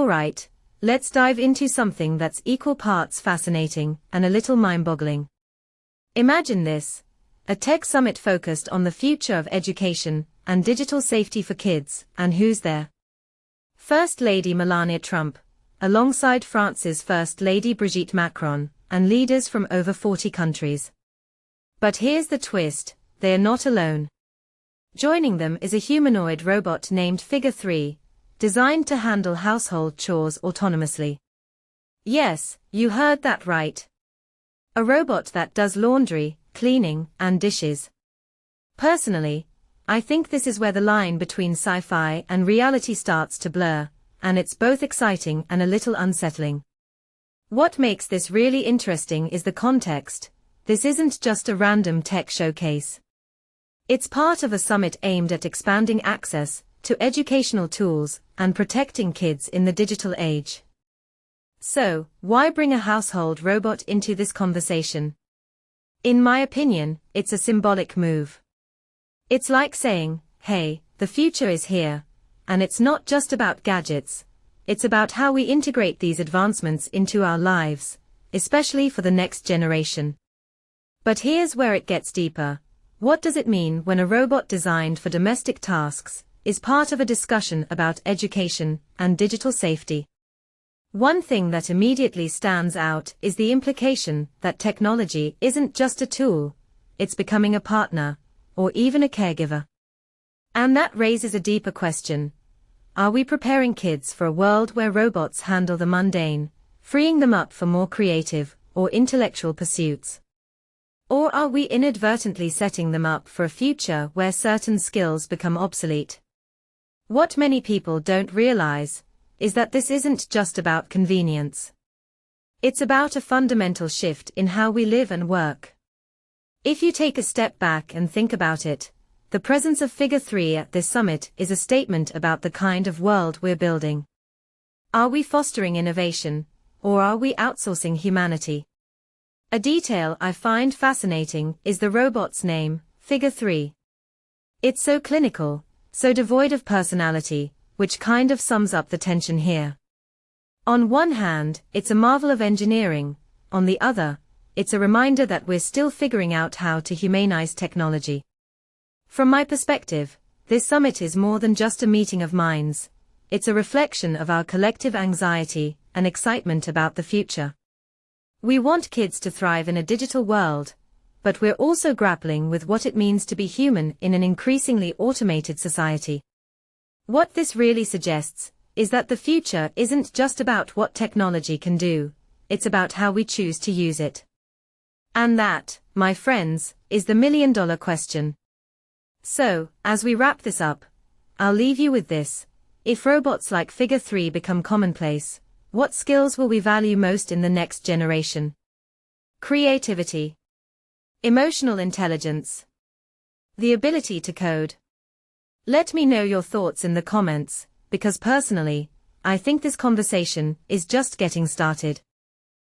Alright, let's dive into something that's equal parts fascinating and a little mind-boggling. Imagine this: a tech summit focused on the future of education and digital safety for kids, and who's there? First Lady Melania Trump, alongside France's First Lady Brigitte Macron, and leaders from over 40 countries. But here's the twist: they're not alone. Joining them is a humanoid robot named Figure 3, designed to handle household chores autonomously. Yes, you heard that right. A robot that does laundry, cleaning, and dishes. Personally, I think this is where the line between sci-fi and reality starts to blur, and it's both exciting and a little unsettling. What makes this really interesting is the context. This isn't just a random tech showcase. It's part of a summit aimed at expanding access to educational tools and protecting kids in the digital age. So, why bring a household robot into this conversation? In my opinion, it's a symbolic move. It's like saying, hey, the future is here, and it's not just about gadgets, it's about how we integrate these advancements into our lives, especially for the next generation. But here's where it gets deeper. What does it mean when a robot designed for domestic tasks is part of a discussion about education and digital safety? One thing that immediately stands out is the implication that technology isn't just a tool, it's becoming a partner, or even a caregiver. And that raises a deeper question. Are we preparing kids for a world where robots handle the mundane, freeing them up for more creative or intellectual pursuits? Or are we inadvertently setting them up for a future where certain skills become obsolete? What many people don't realize is that this isn't just about convenience. It's about a fundamental shift in how we live and work. If you take a step back and think about it, the presence of Figure 3 at this summit is a statement about the kind of world we're building. Are we fostering innovation, or are we outsourcing humanity? A detail I find fascinating is the robot's name, Figure 3. It's so clinical, so devoid of personality, which kind of sums up the tension here. On one hand, it's a marvel of engineering, on the other, it's a reminder that we're still figuring out how to humanize technology. From my perspective, this summit is more than just a meeting of minds. It's a reflection of our collective anxiety and excitement about the future. We want kids to thrive in a digital world, but we're also grappling with what it means to be human in an increasingly automated society. What this really suggests is that the future isn't just about what technology can do, it's about how we choose to use it. And that, my friends, is the million-dollar question. So, as we wrap this up, I'll leave you with this. If robots like Figure 3 become commonplace, what skills will we value most in the next generation? Creativity. Emotional intelligence. The ability to code. Let me know your thoughts in the comments, because personally, I think this conversation is just getting started.